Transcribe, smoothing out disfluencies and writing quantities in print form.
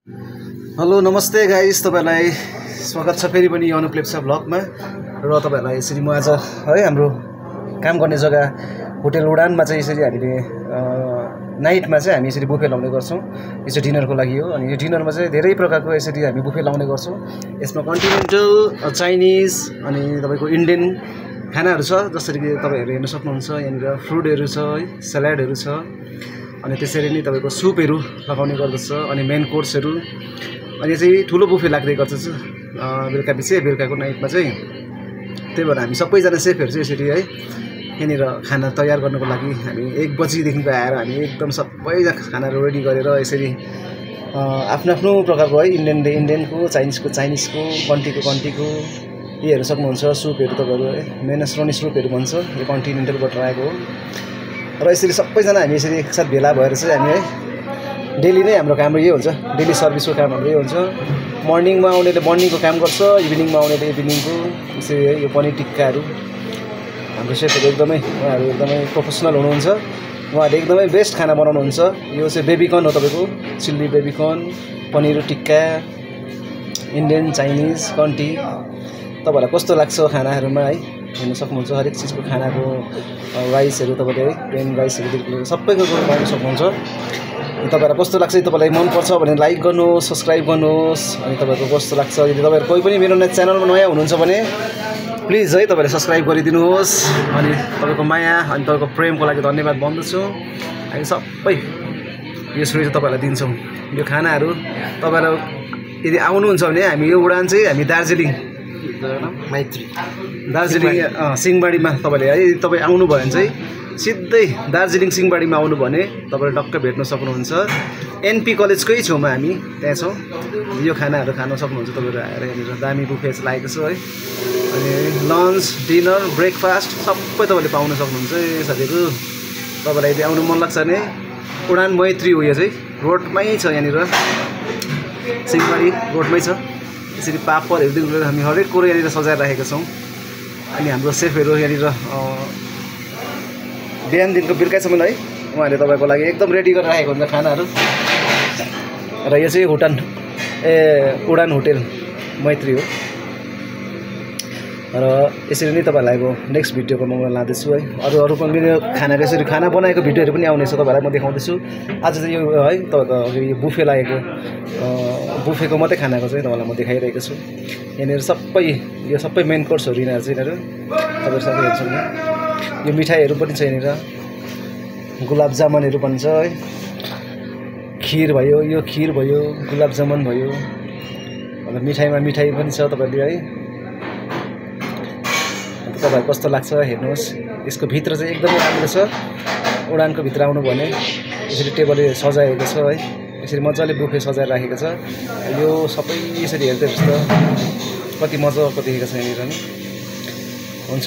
Hello नमस्ते guys, तपाईहरुलाई स्वागत छ फेरि पनि यो अनुप्लेक्स ब्लगमा। र तपाईहरुलाई यसरी म आज है हाम्रो काम गर्ने जग्गा होटल उडानमा चाहिँ यसरी हामीले नाइटमा चाहिँ हामी यसरी बुफे लाउने गर्छौं। यो चाहिँ डिनरको लागि हो। अनि यो डिनरमा चाहिँ धेरै प्रकारको यसरी हामी बुफे लाउने गर्छौं। यसमा कन्टिनेन्टल, चाइनिज अनि तपाईको इन्डियन खानाहरु छ। जसरी कि तपाईहरुले हेर्न सक्नुहुन्छ, यहाँनिर फ्रुटहरु छ, है सलाडहरु छ। अनि त्यसरी नै तपाईको सुपहरु लगाउने गर्दछ। अनि मेन कोर्सहरु अनि चाहिँ ठुलो बुफे लाग्दै गर्छ बेलुका पछि बेलुकाको नाइटमा चाहिँ। त्यही भएर हामी सबैजना सेफहरु चाहिँ यसरी है यहाँनिर खाना तयार गर्नको लागि हामी 1 बजीदेखि आएर हामी एकदम सबैजना खानाहरु रेडी गरेर यसरी आफ्नो आफ्नो प्रकारको है इन्डियनले इन्डियनको, चाइनिजको चाइनिजको, कन्टीको यी हेर्न सक्नुहुन्छ। सुपहरु तपाईहरु है मेनस्रोनी सुपहरु भन्छ, यो कन्टिनेन्टलबाट आएको हो। र यसरी सबैजना हामी यसरी एकसाथ भेला भएर चाहिँ हामी है डेली नै हाम्रो काम यही हुन्छ। डेली सर्भिसको काम हाम्रो यही हुन्छ। मर्निङमा आउनेले मर्निङको काम गर्छ, इभिनिङमा आउनेले इभिनिङको। यसरी है यो पनिर टिक्काहरु हाम्रो सेफहरु एकदमै उहाँहरु एकदमै प्रोफेसनल हुनुहुन्छ। उहाँहरुले एकदमै बेस्ट खाना बनाउनुहुन्छ। यो चाहिँ बेबीकर्न हो तपाईको, chilli baby corn, paneer tikka, Indian, Chinese, कन्टी। तपाईहरुलाई कस्तो लाग्छ खानाहरुमा है हेर्न सक्नुहुन्छ। हरेक चीजको खानाको राइसहरु तपाईले है प्लेन राइसहरु सबैको पाउन सक्नुहुन्छ। तपाईहरुलाई कस्तो लाग्छ, तपाईलाई मन पर्छ भने लाइक गर्नुहोस्, सब्स्क्राइब गर्नुहोस्। अनि तपाईहरुको कस्तो लाग्छ, यदि तपाईहरु कोही पनि मेरो च्यानलमा नयाँ हुनुहुन्छ भने प्लिज है तपाईले सब्स्क्राइब गरिदिनुहोस्। अनि तपाईको माया अनि तपाईको प्रेमको लागि धन्यवाद भन्दछु। हामी सबै यो श्रेय तपाईलाई दिन्छौं। यो खानाहरु तपाईहरु यदि आउनुहुन्छ भने हामी यो उडान चाहिँ हामी दार्जिलिङ मैत्री दार्जिलिङ सिंहबारीमा तपाईले है तपाई आउनु भयो भने चाहिँ सिधै दार्जिलिङ सिंहबारीमा आउनु भने तपाईले टक्क भेट्न सक्नुहुन्छ। एनपी कलेजकै छेउमा हामी त्यहाँ छौं। यो खानाहरु खान सक्नुहुन्छ तपाईहरु आएर। यहाँनिर दामी बुफे लागेको छ है। अनि लन्च, डिनर, ब्रेकफास्ट सबै तपाईले पाउन सक्नुहुन्छ साथीहरु। तपाईलाई यदि आउनु मन लाग्छ भने उडान मैत्री हो, यो चाहिँ रोडमै छ, यहाँनिर सिंहबारी रोडमै छ। यसरी पापडहरुदेखि लिएर हामी हरेक कुरा यहाँनिर सजाएर राखेका छौं। अनि हाम्रो सेफहरु यहाँनिर बिहानदेखिको बेलुकासम्म है उहाँहरूले तपाईको लागि एकदम रेडी गरेर राखेको हुन्छ खानाहरु। र यो चाहिँ उडान होटल मैत्री हो। र यसरी नै तपाईहरुलाई अब नेक्स्ट भिडियोको म लादैछु है। अरु पनि मेरो यसरी खाना बनाएको भिडियोहरु पनि आउनेछ, तपाईहरुलाई म देखाउँदैछु। आज चाहिँ यो है तपाईको यो बुफे लागेको बुफेको मात्रै खानाको चाहिँ तपाईलाई म देखाइरहेको छु। यहाँनिर यो सबै मेन कोर्सहरु यिनीहरु चाहिँ तपाईहरु सबै हेर्नुहुन्छ। यो मिठाईहरु पनि छ यहाँनिर, गुलाब जामुनहरु भन्छ है, खीर भयो, यो खीर भयो, गुलाब जामुन भयो। अनि मिठाईमा मिठाई पनि छ तपाईहरुले है। तपाईहरु कस्तो लाग्छ हेर्नुहोस्। यसको भित्र चाहिँ एकदमै राम्रो छ। उडानको भित्र आउनु भने यसरी टेबलले सजाएको छ है। यसरी मजाले बुफे सजाएर राखेको छ। यो सबै यसरी हेर्दै हुन्छ कति मजाको देखेको छ यहाँनिर नि। हुन्छ।